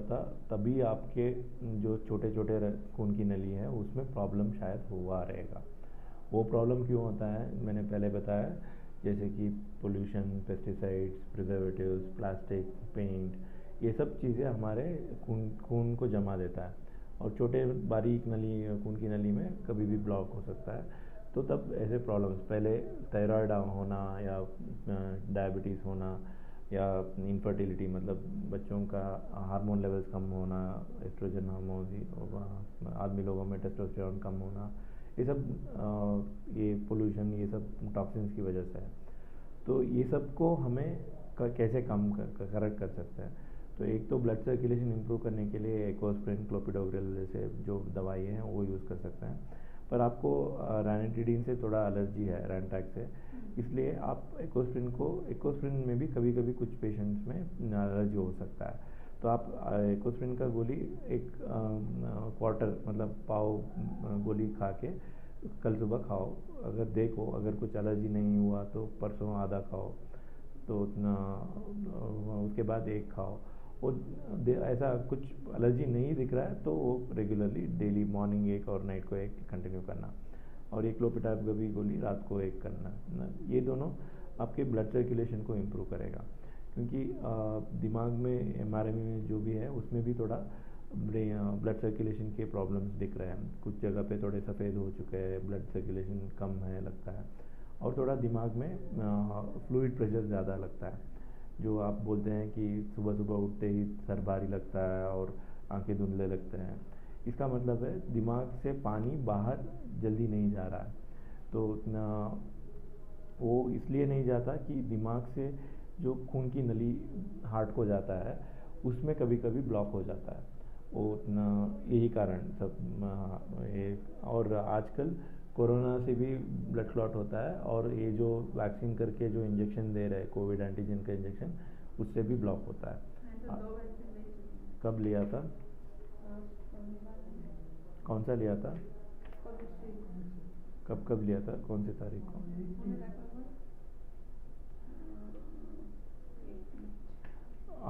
था, तभी आपके जो छोटे छोटे खून की नली है उसमें प्रॉब्लम शायद हुआ रहेगा। वो प्रॉब्लम क्यों होता है मैंने पहले बताया, जैसे कि pollution, pesticides, preservatives, plastic, paint, ये सब चीज़ें हमारे खून खून को जमा देता है, और छोटे बारीक नली, खून की नली में कभी भी ब्लॉक हो सकता है। तो तब ऐसे प्रॉब्लम्स, पहले थायराइड होना या डायबिटीज़ होना या इनफर्टिलिटी, मतलब बच्चों का हार्मोन लेवल्स कम होना, एस्ट्रोजन हार्मोन, आदमी लोगों में टेस्टोस्टेरोन कम होना, ये सब ये पोल्यूशन, ये सब टॉक्सिन्स की वजह से है। तो ये सब को हमें कैसे कम करेक्ट कर सकते हैं? तो एक तो ब्लड सर्कुलेशन इंप्रूव करने के लिए एकोस्प्रिन, क्लोपिडोग्रेल जैसे जो दवाई हैं वो यूज़ कर सकते हैं। पर आपको रैनिटिडीन से थोड़ा एलर्जी है, रैनटैक से, इसलिए आप एकोस्प्रिन में भी कभी कभी कुछ पेशेंट्स में एलर्जी हो सकता है। तो आप एकोस्प्रिन का गोली एक क्वार्टर, मतलब पाव गोली खा के कल सुबह खाओ। अगर देखो अगर कुछ एलर्जी नहीं हुआ तो परसों आधा खाओ, तो उतना उसके बाद एक खाओ। वो ऐसा कुछ एलर्जी नहीं दिख रहा है तो वो रेगुलरली डेली मॉर्निंग एक और नाइट को एक कंटिन्यू करना, और एक क्लोपिटाइप का भी गोली रात को एक करना ना। ये दोनों आपके ब्लड सर्कुलेशन को इम्प्रूव करेगा, क्योंकि दिमाग में एमआरएमई में जो भी है उसमें भी थोड़ा ब्लड सर्कुलेशन के प्रॉब्लम्स दिख रहे हैं। कुछ जगह पे थोड़े सफ़ेद हो चुके हैं, ब्लड सर्कुलेशन कम है लगता है, और थोड़ा दिमाग में फ्लूइड प्रेशर ज़्यादा लगता है। जो आप बोलते हैं कि सुबह सुबह उठते ही सर भारी लगता है और आंखें धुंधले लगते हैं, इसका मतलब है दिमाग से पानी बाहर जल्दी नहीं जा रहा है। तो वो इसलिए नहीं जाता कि दिमाग से जो खून की नली हार्ट को जाता है उसमें कभी कभी ब्लॉक हो जाता है। वो उतना यही कारण सब ये, और आजकल कोरोना से भी ब्लड क्लॉट होता है, और ये जो वैक्सीन करके जो इंजेक्शन दे रहे हैं, कोविड एंटीजन का इंजेक्शन, उससे भी ब्लॉक होता है। कब लिया था? कौन सा लिया था? कब कब लिया था, कौन सी तारीख को?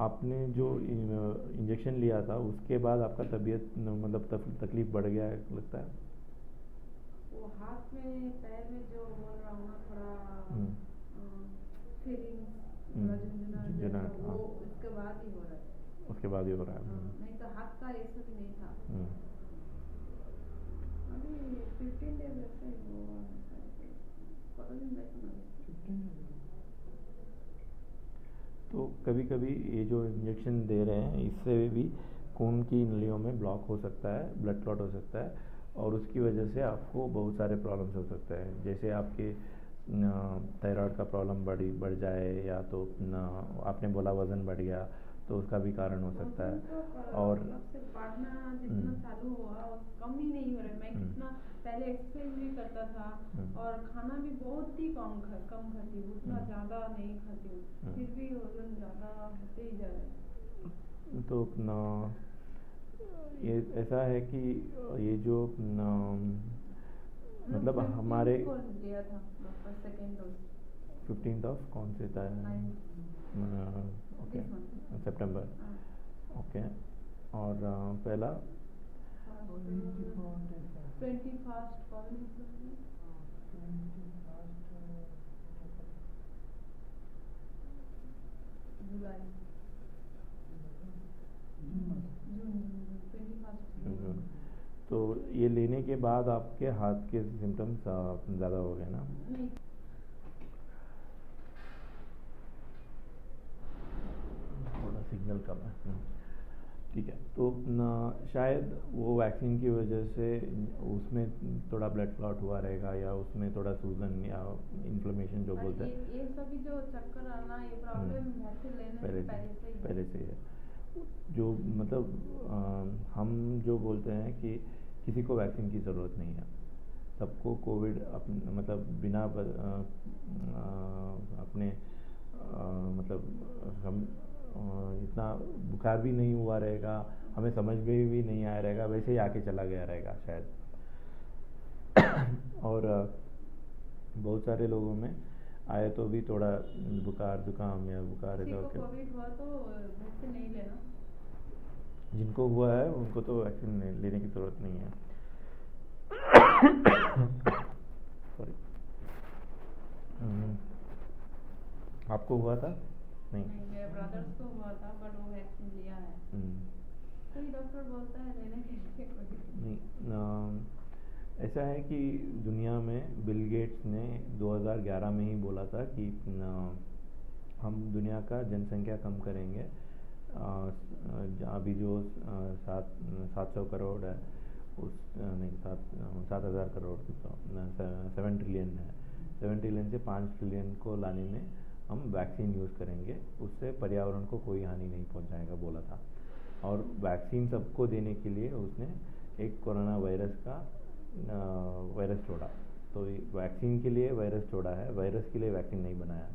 आपने जो इंजेक्शन लिया था उसके बाद आपका तबीयत मतलब तकलीफ बढ़ गया है लगता है? वो हाथ में पैर में जो बोल रहा हूँ ना, थोड़ा फीलिंग्स, थोड़ा झुंझुनाहट, वो उसके बाद ही हो रहा है। उसके बाद ही हो रहा है? नहीं तो हाथ का ऐसा भी नहीं था। अभी 15 डेज ऐसा ही हुआ तो कभी कभी ये जो इंजेक्शन दे रहे हैं इससे भी खून की नलियों में ब्लॉक हो सकता है, ब्लड क्लॉट हो सकता है, और उसकी वजह से आपको बहुत सारे प्रॉब्लम्स हो सकते हैं। जैसे आपके थायराइड का प्रॉब्लम बढ़ जाए, या तो आपने बोला वज़न बढ़ गया तो उसका भी कारण हो सकता है। और बढ़ना जितना चालू हुआ कम ही नहीं हो रहा है। मैं कितना पहले एक्सरसाइज भी करता था और खाना भी बहुत ही कम खाती हूँ, उतना ज़्यादा नहीं खाती हूँ, फिर भी वजन ज़्यादा होते ही जा रहा है। तो ये ऐसा है कि ये जो मतलब हमारे लिया था सेकेंड डोज 15th ऑफ कौन से था? ओके, सितंबर। ओके, और पहला 21st जुलाई, जून। तो ये लेने के बाद आपके हाथ के सिम्टम्स ज़्यादा हो गए ना? थोड़ा सिग्नल कम है। ठीक है, तो शायद वो वैक्सीन की वजह से उसमें थोड़ा ब्लड क्लॉट हुआ रहेगा, या उसमें थोड़ा सूजन या इन्फ्लेमेशन जो बोलते हैं, ये सभी जो चक्कर आना, ये प्रॉब्लम वैक्सीन लेने से पहले से है। जो मतलब हम जो बोलते हैं कि किसी को वैक्सीन की ज़रूरत नहीं है, सबको कोविड मतलब बिना अपने मतलब हम इतना बुखार भी नहीं हुआ रहेगा, हमें समझ में भी नहीं आया रहेगा, वैसे ही आके चला गया रहेगा शायद। और बहुत सारे लोगों में आए तो भी थोड़ा बुखार जुकाम या बुखार कोविड हुआ तो वैक्सीन नहीं लेना। जिनको हुआ है उनको तो वैक्सीन लेने की ज़रूरत नहीं है। सॉरी। आपको हुआ था? नहीं। मेरे ब्रदर्स को हुआ था बट वो वैक्सीन लिया है। कोई डॉक्टर बोलता है लेने के लिए, कोई नहीं। ऐसा है कि दुनिया में बिल गेट्स ने 2011 में ही बोला था कि हम दुनिया का जनसंख्या कम करेंगे। अभी जो 700 करोड़ है उस नहीं 7,000 करोड़ की तो 7 ट्रिलियन है। 7 ट्रिलियन से 5 ट्रिलियन को लाने में हम वैक्सीन यूज़ करेंगे, उससे पर्यावरण को कोई हानि नहीं पहुंचाएगा बोला था। और वैक्सीन सबको देने के लिए उसने एक कोरोना वायरस का वायरस छोड़ा। तो वैक्सीन के लिए वायरस छोड़ा है, वायरस के लिए वैक्सीन नहीं बनाया।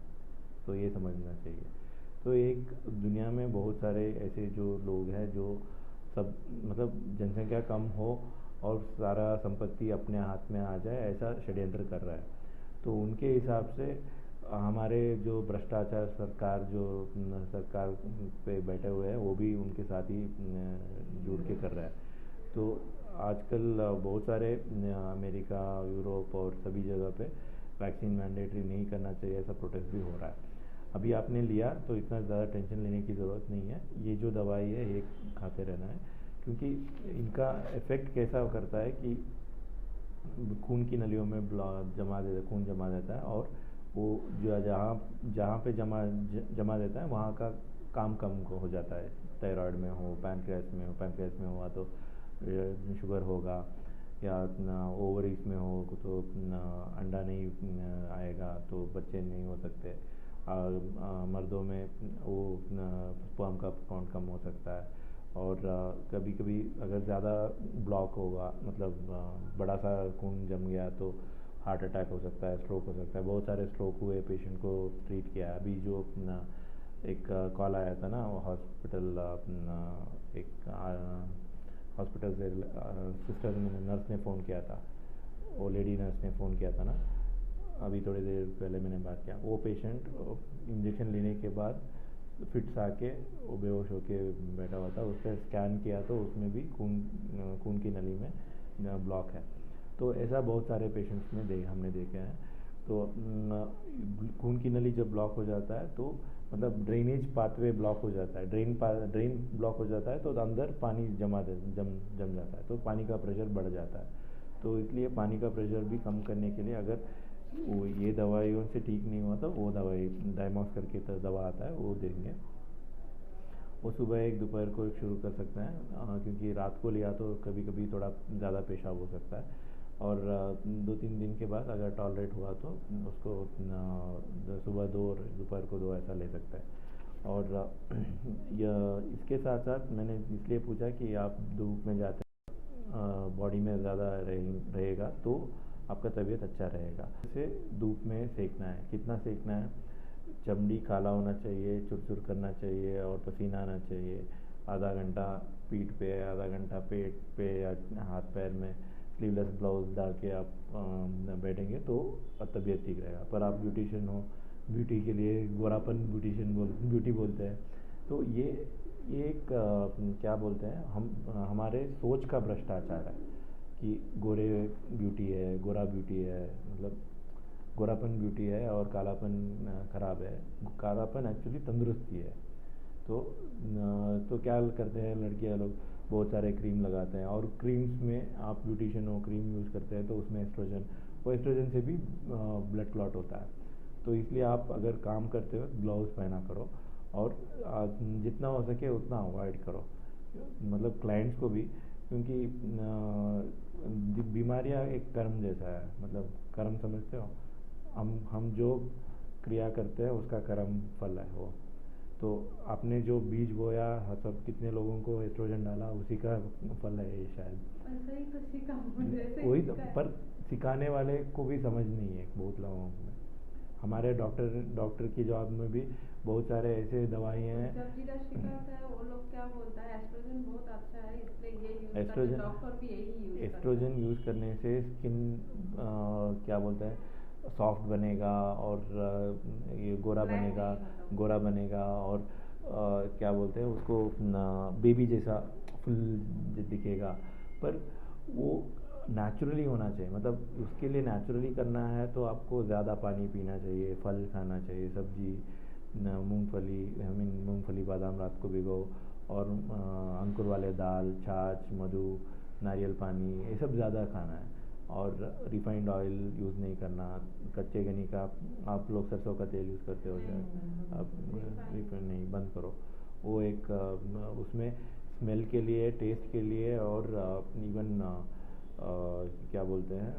तो ये समझना चाहिए। तो एक दुनिया में बहुत सारे ऐसे जो लोग हैं जो सब मतलब जनसंख्या कम हो और सारा संपत्ति अपने हाथ में आ जाए ऐसा षड्यंत्र कर रहा है। तो उनके हिसाब से हमारे जो भ्रष्टाचार सरकार पे बैठे हुए हैं वो भी उनके साथ ही जुड़ के कर रहा है। तो आजकल बहुत सारे अमेरिका, यूरोप और सभी जगह पे वैक्सीन मैंडेटरी नहीं करना चाहिए ऐसा प्रोटेस्ट भी हो रहा है। अभी आपने लिया तो इतना ज़्यादा टेंशन लेने की ज़रूरत नहीं है। ये जो दवाई है ये खाते रहना है, क्योंकि इनका इफ़ेक्ट कैसा करता है कि खून की नलियों में खून जमा देता है और वो जो जहाँ पे जमा देता है वहाँ का काम कम हो जाता है। थायराइड में हो, पैनक्रियास में हुआ तो शुगर होगा, या ओवरीज में हो तो अंडा नहीं आएगा तो बच्चे नहीं हो सकते। मर्दों में वो स्पर्म का काउंट कम हो सकता है। और कभी कभी अगर ज़्यादा ब्लॉक होगा, मतलब बड़ा सा खून जम गया तो हार्ट अटैक हो सकता है, स्ट्रोक हो सकता है। बहुत सारे स्ट्रोक हुए पेशेंट को ट्रीट किया है। अभी जो एक कॉल आया था ना हॉस्पिटल, एक हॉस्पिटल से सिस्टर नर्स ने फ़ोन किया था, वो लेडी नर्स ने फ़ोन किया था ना, अभी थोड़ी देर पहले मैंने बात किया। वो पेशेंट इंजेक्शन लेने के बाद फिट्स आके वो बेहोश होके बैठा हुआ था। उसका स्कैन किया तो उसमें भी खून की नली में ब्लॉक है। तो ऐसा बहुत सारे पेशेंट्स में हमने देखे हैं। तो खून की नली जब ब्लॉक हो जाता है तो मतलब ड्रेनेज पाथवे ब्लॉक हो जाता है, ड्रेन ब्लॉक हो जाता है तो अंदर पानी जम जाता है, तो पानी का प्रेशर बढ़ जाता है। तो इसलिए पानी का प्रेशर भी कम करने के लिए अगर वो ये दवाइयों से ठीक नहीं हुआ तो वो दवाई डायमॉक्स करके दवा आता है वो देंगे। वो सुबह एक दोपहर को एक शुरू कर सकते हैं, क्योंकि रात को लिया तो कभी कभी थोड़ा ज़्यादा पेशाब हो सकता है। और 2-3 दिन के बाद अगर टॉलरेट हुआ तो उसको सुबह 2 और दोपहर को 2 ऐसा ले सकता है। और इसके साथ साथ मैंने इसलिए पूछा कि आप धूप में जाते हैं, बॉडी में ज़्यादा रहेगा तो आपका तबीयत अच्छा रहेगा। जैसे धूप में सेकना है, कितना सेकना है, चमड़ी काला होना चाहिए, चुरचुर करना चाहिए और पसीना आना चाहिए। आधा घंटा पीठ पे, आधा घंटा पेट पे या हाथ पैर में स्लीवलेस ब्लाउज डाल के आप बैठेंगे तो तबीयत ठीक रहेगा। पर आप ब्यूटिशियन हो, ब्यूटी के लिए गोरापन ब्यूटी बोलते हैं। तो ये एक क्या बोलते हैं, हमारे सोच का भ्रष्टाचार है कि गोरे ब्यूटी है, गोरा ब्यूटी है, मतलब गोरापन ब्यूटी है और कालापन खराब है। कालापन एक्चुअली तंदुरुस्ती है। तो क्या करते हैं लड़कियां लोग, बहुत सारे क्रीम लगाते हैं और क्रीम्स में आप ब्यूटिशियन हो, क्रीम यूज़ करते हैं तो उसमें एस्ट्रोजन से भी ब्लड क्लॉट होता है। तो इसलिए आप अगर काम करते हो ग्लव्स पहना करो और जितना हो सके उतना अवॉइड करो, मतलब क्लाइंट्स को भी, क्योंकि बीमारियां एक कर्म जैसा है, मतलब कर्म समझते हो, हम जो क्रिया करते हैं उसका कर्म फल है वो। तो आपने जो बीज बोया, सब कितने लोगों को एस्ट्रोजन डाला उसी का फल है ये शायद। ऐसा ही तो सीखा जैसे वही तो, पर सिखाने वाले को भी समझ नहीं है बहुत लोगों में। हमारे डॉक्टर की जॉब में भी बहुत सारे ऐसे दवाइयाँ हैं। जब जिधर शिकायत है वो लोग क्या बोलता है, एस्ट्रोजन बहुत अच्छा है इसलिए ये यूज करते हैं, डॉक्टर भी यही यूज करते हैं। एस्ट्रोजन यूज़ करने से स्किन क्या बोलते हैं सॉफ्ट बनेगा और ये गोरा बनेगा और क्या बोलते हैं उसको, बेबी जैसा फुल दिखेगा, पर वो नेचुरली होना चाहिए। मतलब उसके लिए नेचुरली करना है तो आपको ज़्यादा पानी पीना चाहिए, फल खाना चाहिए, सब्जी, मूंगफली, आई मीन मूंगफली बादाम रात को भिगो, और अंकुर वाले दाल, छाछ, मधु, नारियल पानी, ये सब ज़्यादा खाना है। और रिफाइंड ऑयल यूज़ नहीं करना। कच्चे गनी का आप लोग सरसों का तेल यूज़ करते हो शायद, आप रिफाइंड नहीं, बंद करो। वो एक उसमें स्मेल के लिए, टेस्ट के लिए, और इवन क्या बोलते हैं,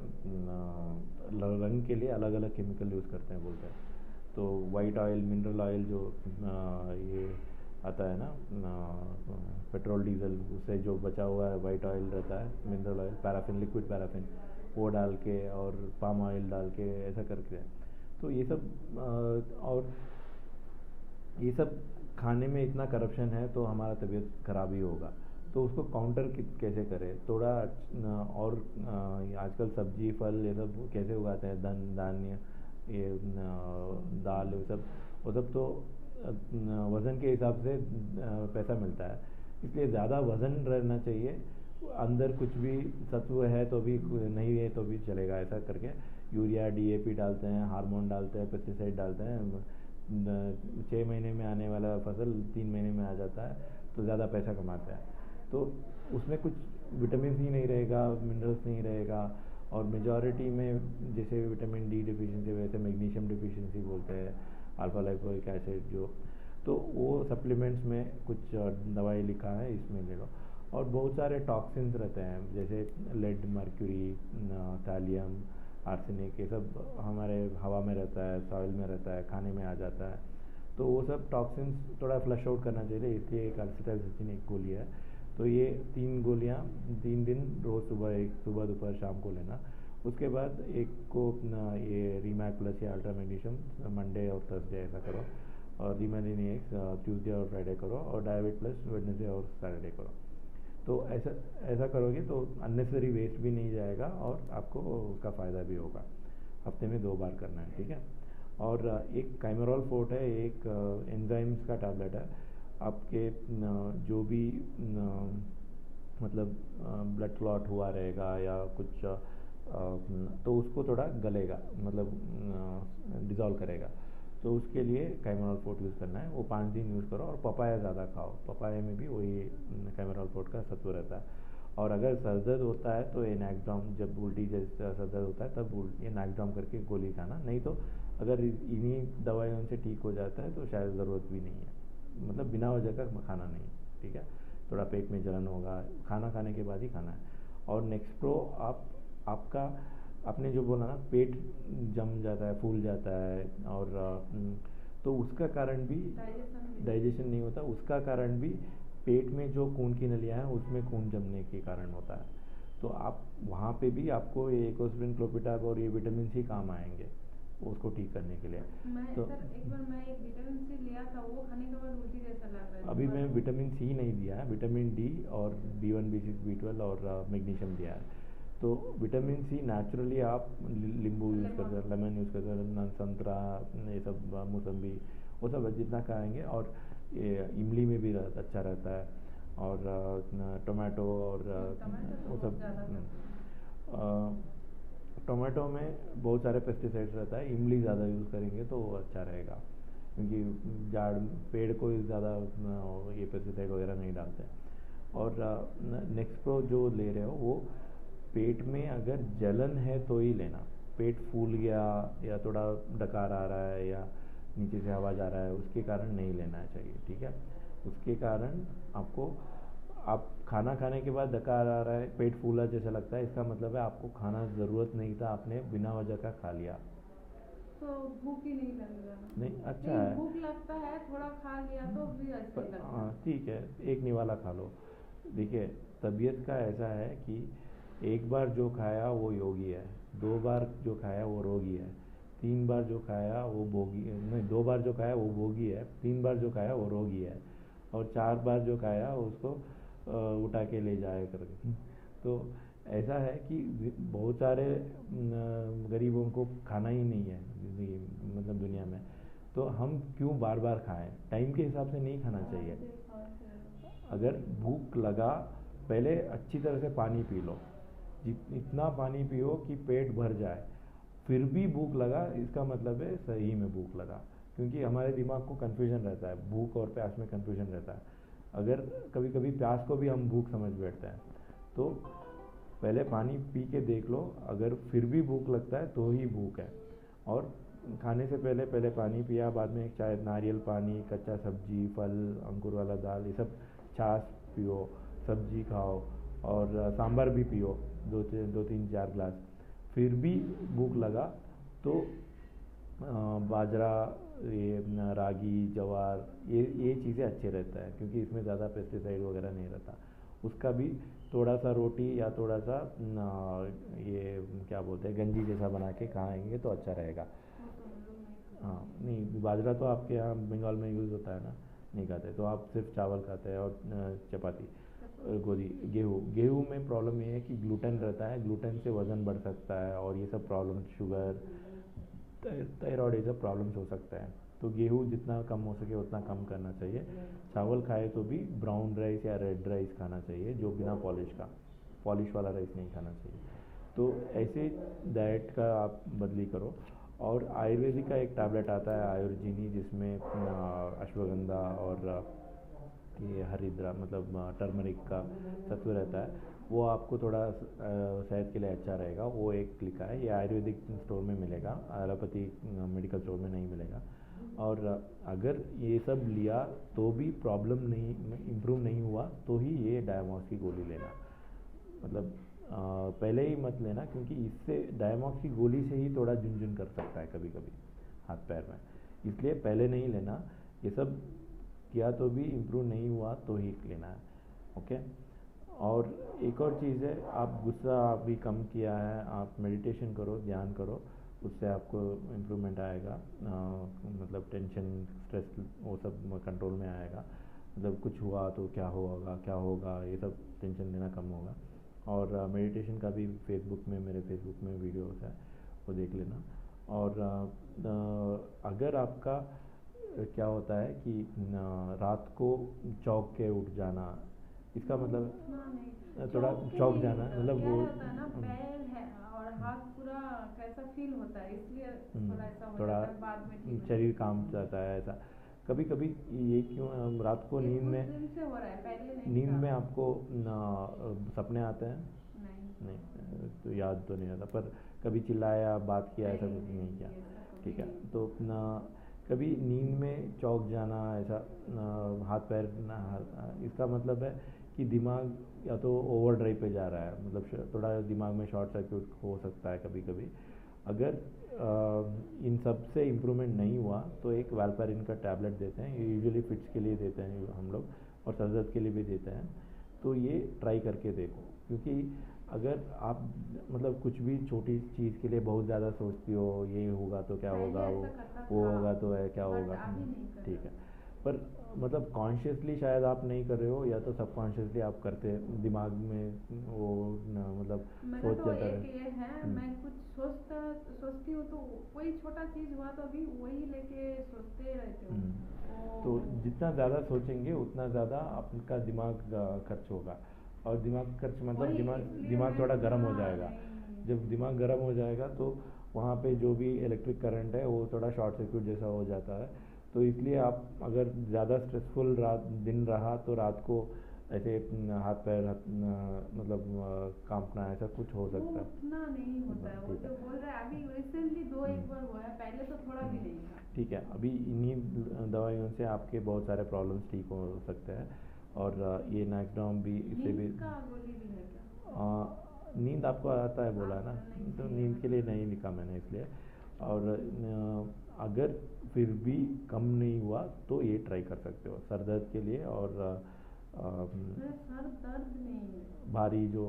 रंग के लिए अलग अलग केमिकल यूज़ करते हैं बोलते हैं। तो वाइट ऑयल, मिनरल ऑयल जो ये आता है ना, पेट्रोल डीजल, उससे जो बचा हुआ है वाइट ऑयल रहता है, mineral oil, paraffin, liquid paraffin, वो डाल के, और पाम ऑयल डाल के, ऐसा करके। तो ये सब और ये सब खाने में इतना करप्शन है तो हमारा तबीयत खराब ही होगा। तो उसको काउंटर कैसे करें थोड़ा, और आजकल सब्जी फल ये सब कैसे उगाते हैं, धान्य, ये दाल, वो सब तो वज़न के हिसाब से पैसा मिलता है, इसलिए ज़्यादा वज़न रहना चाहिए। अंदर कुछ भी सत्व है तो भी, नहीं है तो भी चलेगा, ऐसा करके। यूरिया, डीएपी डालते हैं, हार्मोन डालते हैं, पेस्टिसाइड डालते हैं, 6 महीने में आने वाला फसल 3 महीने में आ जाता है, तो ज़्यादा पैसा कमाते हैं। तो उसमें कुछ विटामिन ही नहीं रहेगा, मिनरल्स नहीं रहेगा, और मेजॉरिटी में जैसे विटामिन डी डिफिशिएंसी, वैसे मैग्नीशियम डिफिशिएंसी बोलते हैं, अल्फा लाइपोइक एसिड जो, तो वो सप्लीमेंट्स में कुछ दवाई लिखा है, इसमें ले लो। और बहुत सारे टॉक्सिन्स रहते हैं, जैसे लेड, मर्क्यूरी, थैलियम, आर्सेनिक, ये सब हमारे हवा में रहता है, सॉइल में रहता है, खाने में आ जाता है। तो वो सब टॉक्सिन्स थोड़ा फ्लश आउट करना चाहिए, इसलिए एक अल्सिटाइसिन एक गोली है। तो ये 3 गोलियाँ 3 दिन रोज़, सुबह दोपहर शाम को लेना। उसके बाद एक को अपना ये रीमैक प्लस या अल्ट्रा मैग्नीशियम मंडे और थर्सडे ऐसा करो, और रीमेलिन एक्स ट्यूसडे और फ्राइडे करो, और डायबिट प्लस वेडनेसडे और सैटरडे करो। तो ऐसा ऐसा करोगे तो अननेसेसरी वेस्ट भी नहीं जाएगा, और आपको उसका फ़ायदा भी होगा। हफ्ते में 2 बार करना है, ठीक है। और एक काइमोरॉल फोर्ट है, एक एंजाइम्स का टैबलेट है। आपके जो भी मतलब ब्लड क्लॉट हुआ रहेगा या कुछ, तो उसको थोड़ा गलेगा, मतलब डिज़ोल्व करेगा। तो उसके लिए कैमरॉल फोर्ट यूज़ करना है, वो 5 दिन यूज़ करो। और पपाया ज़्यादा खाओ, पपाया में भी वही कैमरॉल फोर्ट का सत्व रहता है। और अगर सर दर्द होता है तो ये नैक्ड्राम, जब उल्टी जैसा सर दर्द होता है तब ये नैक्ड्राम करके गोली खाना। नहीं तो अगर इन्हीं दवाइयों से ठीक हो जाता है तो शायद ज़रूरत भी नहीं है, मतलब बिना वजह का खाना नहीं, ठीक है। थोड़ा पेट में जलन होगा, खाना खाने के बाद ही खाना है। और नेक्स्ट प्रो आपका, आपने जो बोला ना, पेट जम जाता है, फूल जाता है, और तो उसका कारण भी डाइजेशन नहीं होता, उसका कारण भी पेट में जो खून की नलियाँ हैं उसमें खून जमने के कारण होता है। तो आप वहाँ पे भी आपको ये एकोस्प्रिन, क्लोपिटाक और ये विटामिन सी काम आएंगे उसको ठीक करने के लिए। तो एक बार मैं एक विटामिन सी लिया था, वो खाने के बाद उल्टी जैसा लग रहा है। अभी मैं विटामिन सी नहीं दिया है, विटामिन डी और B1, B6, B12 और मैग्नीशियम दिया है। तो विटामिन सी नेचुरली आप नींबू यूज़ करते हैं, लेमन यूज़ करते हैं, संतरा, ये सब, मौसम्बी, वो सब जितना खाएंगे। और ये इमली में भी अच्छा रहता है, और टोमेटो, और वो सब। टोमेटो में बहुत सारे पेस्टिसाइड्स रहता है, इमली ज़्यादा यूज़ करेंगे तो वो अच्छा रहेगा, क्योंकि झाड़ पेड़ को ज़्यादा ये पेस्टिसाइड वगैरह नहीं डालते। और नेक्स्ट प्रो जो ले रहे हो वो पेट में अगर जलन है तो ही लेना। पेट फूल गया या थोड़ा डकार आ रहा है या नीचे से आवाज़ आ रहा है, उसके कारण नहीं लेना चाहिए, ठीक है। उसके कारण आपको, आप खाना खाने के बाद डकार आ रहा है, पेट फूला जैसा लगता है, इसका मतलब है आपको खाना ज़रूरत नहीं था, आपने बिना वजह का खा लिया। तो भूख ही नहीं लग रहा। नहीं, अच्छा है, भूख लगता है, थोड़ा खा लिया तो भी ऐसा ही लगता है। ठीक है, एक निवाला खा लो। देखिए, तबीयत का ऐसा है कि एक बार जो खाया वो योगी है, 2 बार जो खाया वो रोगी है, 3 बार जो खाया वो भोगी नहीं, 2 बार जो खाया वो भोगी है, 3 बार जो खाया वो रोगी है, और 4 बार जो खाया उसको उठा के ले जाए करके। तो ऐसा है कि बहुत सारे गरीबों को खाना ही नहीं है, मतलब दुनिया में। तो हम क्यों बार बार खाएं? टाइम के हिसाब से नहीं खाना चाहिए। अगर भूख लगा, पहले अच्छी तरह से पानी पी लो, इतना पानी पियो कि पेट भर जाए। फिर भी भूख लगा, इसका मतलब है सही में भूख लगा, क्योंकि हमारे दिमाग को कन्फ्यूजन रहता है, भूख और प्यास में कन्फ्यूजन रहता है। अगर कभी कभी प्यास को भी हम भूख समझ बैठते हैं, तो पहले पानी पी के देख लो, अगर फिर भी भूख लगता है तो ही भूख है। और खाने से पहले पहले पानी पिया, बाद में एक चाय, नारियल पानी, कच्चा सब्जी, फल, अंकुर वाला दाल, ये सब, छाछ पियो, सब्जी खाओ, और सांभर भी पियो, दो तीन चार गिलास। फिर भी भूख लगा तो बाजरा, ये रागी, ज्वार, ये चीज़ें अच्छे रहता है, क्योंकि इसमें ज़्यादा पेस्टिसाइड वगैरह नहीं रहता। उसका भी थोड़ा सा रोटी या थोड़ा सा ये क्या बोलते हैं, गंजी जैसा बना के खाएंगे तो अच्छा रहेगा। हाँ, नहीं, बाजरा तो आपके यहाँ बंगाल में यूज़ होता है ना, नहीं खाते, तो आप सिर्फ चावल खाते हैं और चपाती, गोदी, गेहूँ में प्रॉब्लम ये है कि ग्लूटेन रहता है, ग्लूटेन से वज़न बढ़ सकता है, और ये सब प्रॉब्लम, शुगर, थायराइड, ये सब प्रॉब्लम्स हो सकता है। तो गेहूँ जितना कम हो सके उतना कम करना चाहिए। चावल खाए तो भी ब्राउन राइस या रेड राइस खाना चाहिए, जो बिना पॉलिश वाला राइस नहीं खाना चाहिए। तो ऐसे डाइट का आप बदली करो। और आयुर्वेदिक का एक टैबलेट आता है आयुर्जीनी, जिसमें अश्वगंधा और ये हरिद्रा, मतलब टर्मरिक का तत्व रहता है, वो आपको थोड़ा सेहत के लिए अच्छा रहेगा। वो एक लिखा है, ये आयुर्वेदिक स्टोर में मिलेगा, एलोपैथी मेडिकल स्टोर में नहीं मिलेगा। और अगर ये सब लिया तो भी प्रॉब्लम नहीं, इम्प्रूव नहीं हुआ, तो ही ये डायमॉक्स की गोली लेना। मतलब पहले ही मत लेना, क्योंकि इससे डायमॉक्स की गोली से ही थोड़ा झुनझुन कर सकता है कभी कभी हाथ पैर में, इसलिए पहले नहीं लेना। ये सब किया तो भी इम्प्रूव नहीं हुआ तो ही लेना है, ओके। और एक और चीज़ है, आप गुस्सा भी कम किया है, आप मेडिटेशन करो, ध्यान करो, उससे आपको इम्प्रूवमेंट आएगा। मतलब टेंशन, स्ट्रेस, वो सब कंट्रोल में आएगा। मतलब कुछ हुआ तो क्या होगा, ये सब टेंशन लेना कम होगा। और मेडिटेशन का भी मेरे फेसबुक में वीडियोस है, वो देख लेना। और अगर आपका क्या होता है कि रात को चौंक के उठ जाना, इसका मतलब थोड़ा चौंक जाना, मतलब वो होता है ना, पैर है और हाथ पूरा कैसा फील होता है, इसलिए थोड़ा ऐसा हो थोड़ा जाता है, बाद में ठीक शरीर काम जाता है ऐसा कभी कभी। ये क्यों रात को नींद में, दिन से हो रहा है, पहले नहीं नींद था। में आपको सपने आते हैं? नहीं, तो याद तो नहीं आता, पर कभी चिल्लाया, बात किया, ऐसा कुछ नहीं किया, ठीक है। तो ना कभी नींद में चौंक जाना, ऐसा हाथ पैर इसका मतलब है कि दिमाग या तो ओवर ड्राइव पे जा रहा है, मतलब थोड़ा दिमाग में शॉर्ट सर्क्यूट हो सकता है कभी कभी। अगर इन सब से इम्प्रूवमेंट नहीं हुआ तो एक वालपारिन का टैबलेट देते हैं, ये यूजुअली फिट्स के लिए देते हैं हम लोग, और सर दर्द के लिए भी देते हैं। तो ये ट्राई करके देखो, क्योंकि अगर आप मतलब कुछ भी छोटी चीज़ के लिए बहुत ज़्यादा सोचती हो, ये होगा तो क्या होगा, वो होगा तो है क्या होगा, ठीक है, पर मतलब कॉन्शियसली शायद आप नहीं कर रहे हो, या तो सबकॉन्शियसली आप करते, दिमाग में वो मतलब सोच तो चलता एक ये है, मैं कुछ सोचती हूँ तो कोई छोटा चीज हुआ तो अभी वही लेके सोचते रहते हो। तो जितना ज़्यादा सोचेंगे उतना ज़्यादा आपका दिमाग खर्च होगा, और दिमाग खर्च मतलब दिमाग थोड़ा गर्म हो जाएगा। जब दिमाग गर्म हो जाएगा तो वहाँ पे जो भी इलेक्ट्रिक करंट है वो थोड़ा शॉर्ट सर्क्यूट जैसा हो जाता है। तो इसलिए आप अगर ज़्यादा स्ट्रेसफुल दिन रहा तो रात को ऐसे हाथ पैर मतलब कांपना, ऐसा कुछ हो सकता है। उतना नहीं होता है, वो जो बोल रहा है अभी रिसेंटली एक बार हुआ है, पहले तो थोड़ा भी नहीं था। ठीक है, अभी इन्हीं दवाइयों से आपके बहुत सारे प्रॉब्लम्स ठीक हो सकते हैं। और ये नैक्सडॉम भी, इससे भी गोली भी है क्या? नींद आपको आता है बोला ना, तो नींद के लिए नहीं लिखा मैंने इसलिए। और अगर फिर भी कम नहीं हुआ तो ये ट्राई कर सकते हो सर दर्द के लिए। और सर दर्द नहीं, भारी जो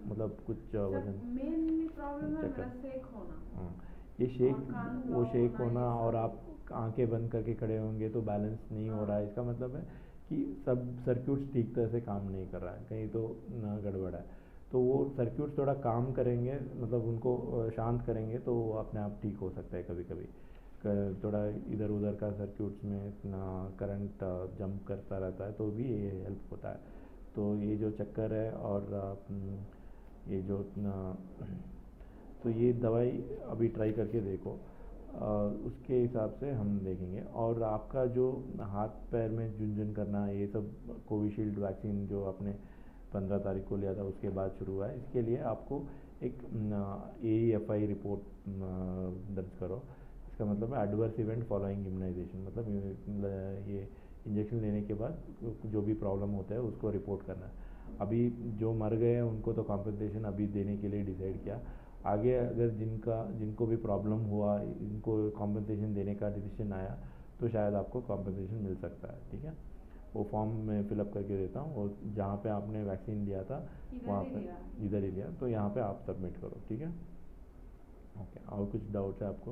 मतलब कुछ वजन, मेन प्रॉब्लम है मेरा शेक होना। ये शेक होना, और आप आंखें बंद करके खड़े होंगे तो बैलेंस नहीं हो रहा है, इसका मतलब है कि सब सर्क्यूट्स ठीक तरह से काम नहीं कर रहा है, कहीं तो गड़बड़ है। तो वो सर्क्यूट्स थोड़ा काम करेंगे, मतलब उनको शांत करेंगे तो वो अपने आप ठीक हो सकता है कभी कभी। थोड़ा इधर उधर का सर्क्यूट्स में करंट जंप करता रहता है तो भी ये हेल्प होता है। तो ये जो चक्कर है और ये जो तो ये दवाई अभी ट्राई करके देखो, उसके हिसाब से हम देखेंगे। और आपका जो हाथ पैर में झुनझुन करना, ये सब कोविशील्ड वैक्सीन जो आपने 15 तारीख को लिया था उसके बाद शुरू हुआ है, इसके लिए आपको एक AEFI रिपोर्ट दर्ज करो। इसका मतलब है एडवर्स इवेंट फॉलोइंग इम्यूनाइजेशन, मतलब ये इंजेक्शन लेने के बाद जो भी प्रॉब्लम होता है उसको रिपोर्ट करना है। अभी जो मर गए हैं उनको तो कॉम्पनसेशन अभी देने के लिए डिसाइड किया। आगे अगर जिनको भी प्रॉब्लम हुआ, इनको कॉम्पनसेशन देने का डिसीजन आया तो शायद आपको कॉम्पनसेशन मिल सकता है। ठीक है, वो फॉर्म मैं फिलअप करके देता हूँ, और जहाँ पे आपने वैक्सीन लिया था वहाँ पे इधर ही लिया, तो यहाँ पे आप सबमिट करो। ठीक है, ओके। और कुछ डाउट्स है आपको?